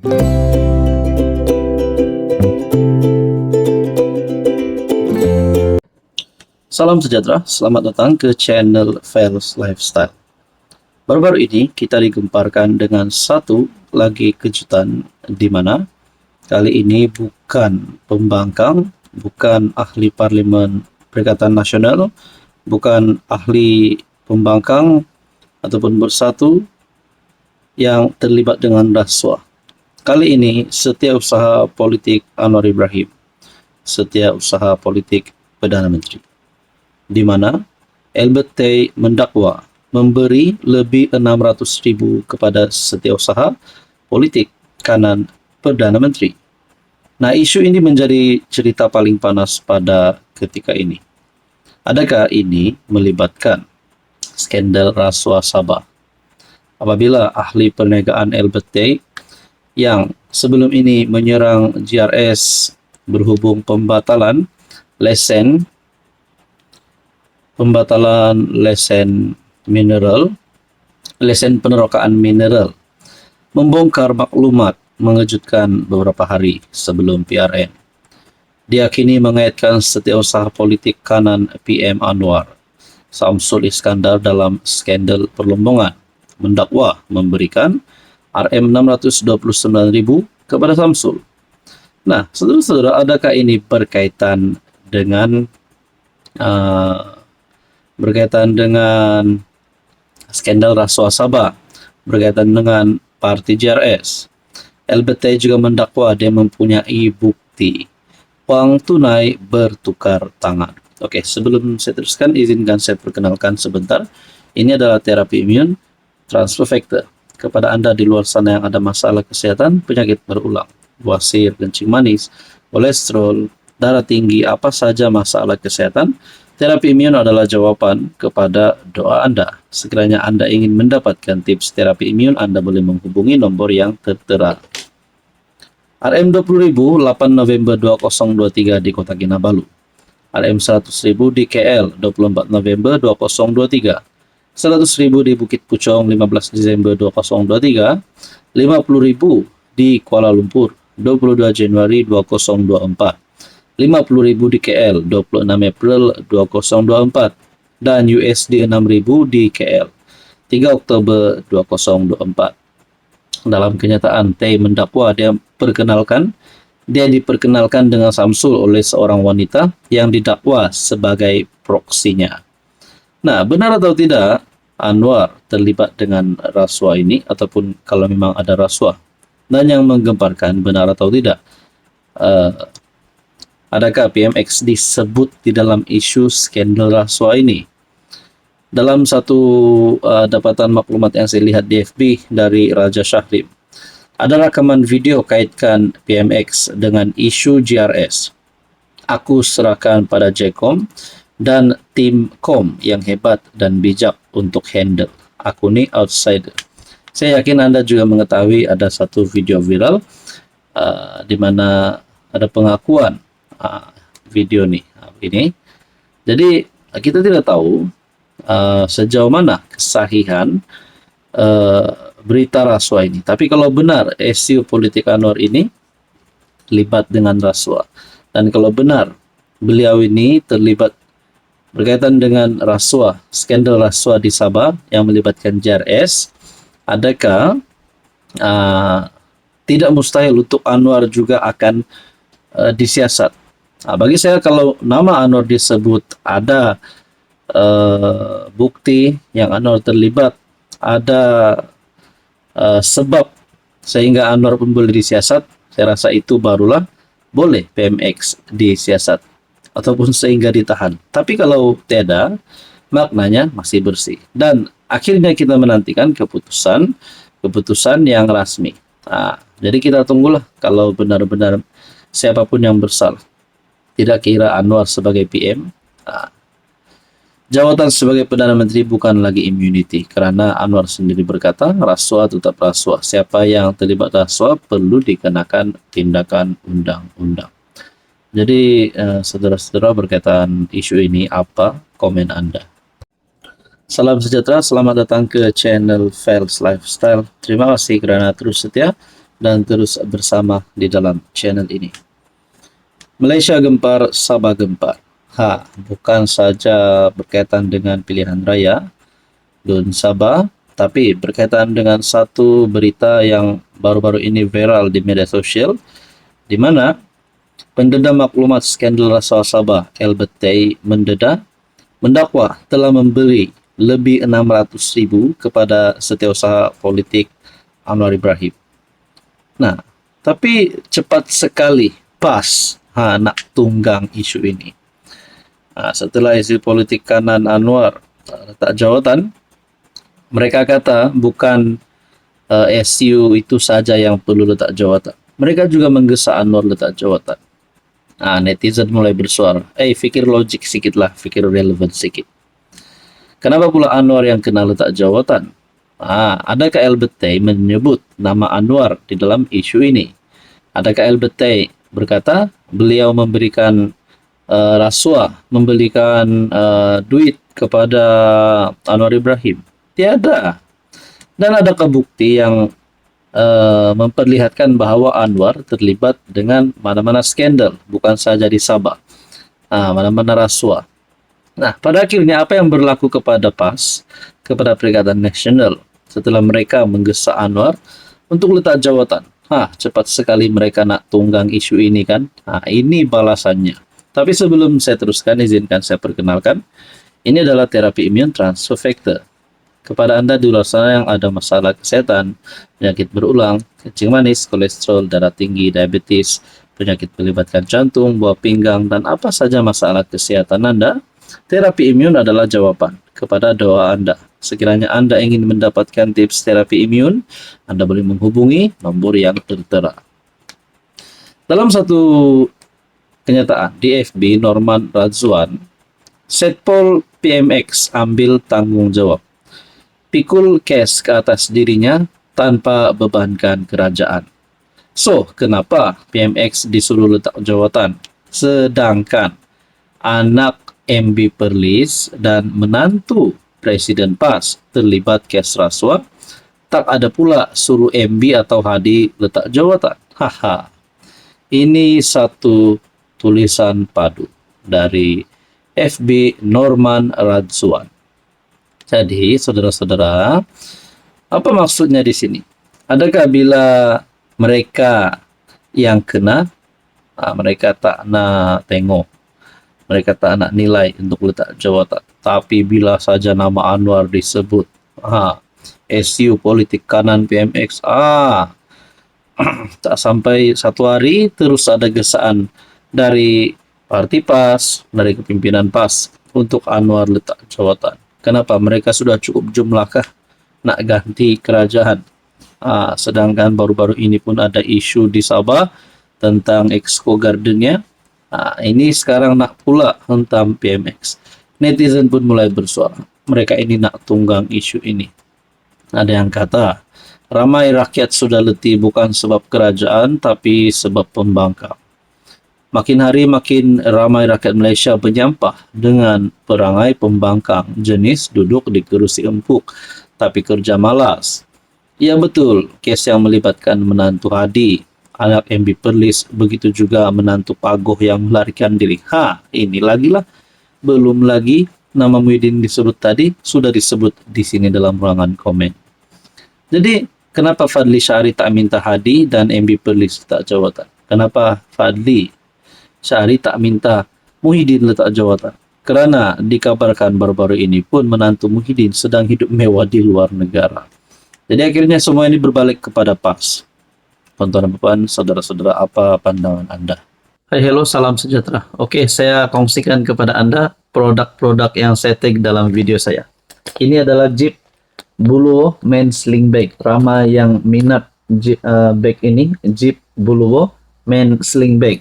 Salam sejahtera, selamat datang ke channel Fels Lifestyle. Baru-baru ini kita digemparkan dengan satu lagi kejutan di mana kali ini bukan pembangkang, bukan ahli parlimen Perikatan Nasional, bukan ahli pembangkang ataupun bersatu yang terlibat dengan rasuah. Kali ini setiausaha politik Anwar Ibrahim, setiausaha politik Perdana Menteri, di mana Albert Tay mendakwa memberi lebih 600.000 kepada setiausaha politik kanan Perdana Menteri. Nah, isu ini menjadi cerita paling panas pada ketika ini. Adakah ini melibatkan skandal rasuah Sabah? Apabila ahli perniagaan Albert Tay yang sebelum ini menyerang GRS berhubung pembatalan lesen mineral, lesen penerokaan mineral, membongkar maklumat mengejutkan beberapa hari sebelum PRN. Diakini mengaitkan setiausaha politik kanan PM Anwar, Samsul Iskandar dalam skandal perlombongan, mendakwa memberikan Rm629.000 kepada Samsul. Nah, saudara-saudara, adakah ini berkaitan dengan skandal rasuah Sabah, berkaitan dengan parti GRS? Albert Tay juga mendakwa dia mempunyai bukti uang tunai bertukar tangan. Oke, sebelum saya teruskan, izinkan saya perkenalkan sebentar. Ini adalah terapi imun transfer factor. Kepada Anda di luar sana yang ada masalah kesehatan, penyakit berulang, bawasir, kencing manis, kolesterol, darah tinggi, apa saja masalah kesehatan, terapi imun adalah jawaban kepada doa Anda. Sekiranya Anda ingin mendapatkan tips terapi imun, Anda boleh menghubungi nomor yang tertera. Rm20.000 8 November 2023 di Kota Kinabalu. Rm100.000 di KL 24 November 2023. 100.000 di Bukit Pucong 15 Desember 2023, 50.000 di Kuala Lumpur 22 Januari 2024, 50.000 di KL 26 April 2024, dan USD 6.000 di KL 3 Oktober 2024. Dalam kenyataan, Tay mendakwa dia diperkenalkan dengan Samsul oleh seorang wanita yang didakwa sebagai proksinya. Nah, benar atau tidak Anwar terlibat dengan rasuah ini, ataupun kalau memang ada rasuah? Dan yang menggemparkan, benar atau tidak, adakah PMX disebut di dalam isu skandal rasuah ini? Dalam satu dapatan maklumat yang saya lihat di FB dari Raja Syahrim, ada rekaman video kaitkan PMX dengan isu GRS. Aku serahkan pada JCOM dan tim kom yang hebat dan bijak untuk handle. Aku ni outsider. Saya yakin Anda juga mengetahui ada satu video viral di mana ada pengakuan video ini. Jadi kita tidak tahu sejauh mana kesahihan berita rasuah ini. Tapi kalau benar isu politik Anwar ini terlibat dengan rasuah, dan kalau benar beliau ini terlibat berkaitan dengan rasuah, skandal rasuah di Sabah yang melibatkan JRS, adakah tidak mustahil untuk Anwar juga akan disiasat? Bagi saya, kalau nama Anwar disebut, ada bukti yang Anwar terlibat, ada sebab sehingga Anwar pun boleh disiasat, saya rasa itu barulah boleh PMX disiasat ataupun sehingga ditahan. Tapi kalau tidak, maknanya masih bersih. Dan akhirnya kita menantikan keputusan yang rasmi. Jadi kita tunggulah kalau benar-benar siapapun yang bersalah. Tidak kira Anwar sebagai PM. Jawatan sebagai Perdana Menteri bukan lagi immunity, karena Anwar sendiri berkata rasuah tetap rasuah. Siapa yang terlibat rasuah perlu dikenakan tindakan undang-undang. Jadi saudara-saudara, berkaitan isu ini, apa komen Anda? Salam sejahtera, selamat datang ke channel Fels Lifestyle. Terima kasih kerana terus setia dan terus bersama di dalam channel ini. Malaysia gempar, Sabah gempar. Bukan saja berkaitan dengan pilihan raya Dun Sabah, tapi berkaitan dengan satu berita yang baru-baru ini viral di media sosial, di mana pendeda maklumat skandal rasuah Sabah, Albert Tay mendakwa telah memberi lebih 600,000 kepada setiausaha politik Anwar Ibrahim. Nah, tapi cepat sekali PAS nak tunggang isu ini. Setelah isu politik kanan Anwar letak jawatan, mereka kata bukan SU itu saja yang perlu letak jawatan. Mereka juga menggesa Anwar letak jawatan. Netizen mulai bersuara, fikir logik sikit lah, fikir relevan sikit. Kenapa pula Anwar yang kena letak jawatan? Adakah Albert Tay menyebut nama Anwar di dalam isu ini? Adakah Albert Tay berkata beliau memberikan rasuah, memberikan duit kepada Anwar Ibrahim? Tiada. Dan adakah bukti yang memperlihatkan bahwa Anwar terlibat dengan mana-mana skandal, bukan saja di Sabah, mana-mana rasuah? Nah, pada akhirnya apa yang berlaku kepada PAS, kepada Perikatan Nasional, setelah mereka menggesa Anwar untuk letak jawatan? Cepat sekali mereka nak tunggang isu ini kan? Ini balasannya. Tapi sebelum saya teruskan, izinkan saya perkenalkan. Ini adalah terapi imun transfer factor. Kepada Anda di luar sana yang ada masalah kesehatan, penyakit berulang, kencing manis, kolesterol, darah tinggi, diabetes, penyakit melibatkan jantung, buah pinggang, dan apa saja masalah kesehatan Anda, terapi imun adalah jawaban kepada doa Anda. Sekiranya Anda ingin mendapatkan tips terapi imun, Anda boleh menghubungi nomor yang tertera. Dalam satu kenyataan di FB, Norman Radzwan, Setpol PMX ambil tanggung jawab. Pikul kes ke atas dirinya tanpa bebankan kerajaan. So, kenapa PMX disuruh letak jawatan? Sedangkan anak MB Perlis dan menantu Presiden PAS terlibat kes rasuah, tak ada pula suruh MB atau Hadi letak jawatan. Ini satu tulisan padu dari FB Norman Radzwan. Jadi, saudara-saudara, apa maksudnya di sini? Adakah bila mereka yang kena, mereka tak nak tengok, mereka tak nak nilai untuk letak jawatan? Tapi bila saja nama Anwar disebut, SU politik kanan PMX, tak sampai satu hari terus ada gesaan dari parti PAS, dari kepimpinan PAS untuk Anwar letak jawatan. Kenapa? Mereka sudah cukup jumlahkah nak ganti kerajaan? Sedangkan baru-baru ini pun ada isu di Sabah tentang Exco Gardennya. Ini sekarang nak pula hentam PMX. Netizen pun mulai bersuara. Mereka ini nak tunggang isu ini. Ada yang kata, ramai rakyat sudah letih bukan sebab kerajaan, tapi sebab pembangkang. Makin hari makin ramai rakyat Malaysia menyampah dengan perangai pembangkang jenis duduk di kerusi empuk, tapi kerja malas. Ya betul, kes yang melibatkan menantu Hadi, anak MB Perlis, begitu juga menantu Pagoh yang melarikan diri. Ini lagi lah. Belum lagi nama Muhyiddin disebut tadi, sudah disebut di sini dalam ruangan komen. Jadi, kenapa Fadli Syahri tak minta Hadi dan MB Perlis letak jawatan? Kenapa Fadli Syahri tak minta Muhyiddin letak jawatan? Kerana dikabarkan baru-baru ini pun menantu Muhyiddin sedang hidup mewah di luar negara. Jadi akhirnya semua ini berbalik kepada PAS. Tuan-tuan, saudara-saudara, apa pandangan Anda? Hai, hello, salam sejahtera. Oke, saya kongsikan kepada Anda produk-produk yang saya tag dalam video saya. Ini adalah Jeep Buluwo Men Sling Bag. Ramai yang minat bag ini, Jeep Buluwo Men Sling Bag.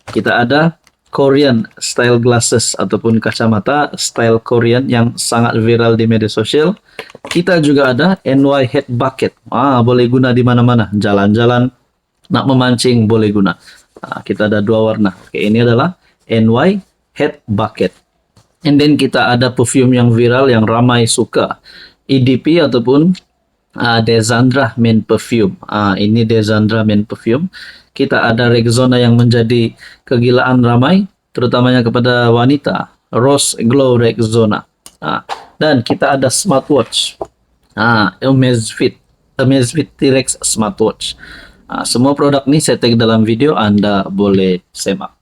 Kita ada Korean style glasses ataupun kacamata style Korean yang sangat viral di media sosial. Kita juga ada NY Head Bucket. Boleh guna di mana-mana. Jalan-jalan, nak memancing boleh guna. Kita ada dua warna. Oke, ini adalah NY Head Bucket. And then kita ada perfume yang viral yang ramai suka. EDP ataupun Desandra Men Perfume. Ini Desandra Men Perfume. Kita ada Rexona yang menjadi kegilaan ramai, terutamanya kepada wanita. Rose Glow Rexona. Dan kita ada smartwatch. Amazfit T-Rex smartwatch. Semua produk ini saya tag dalam video, Anda boleh semak.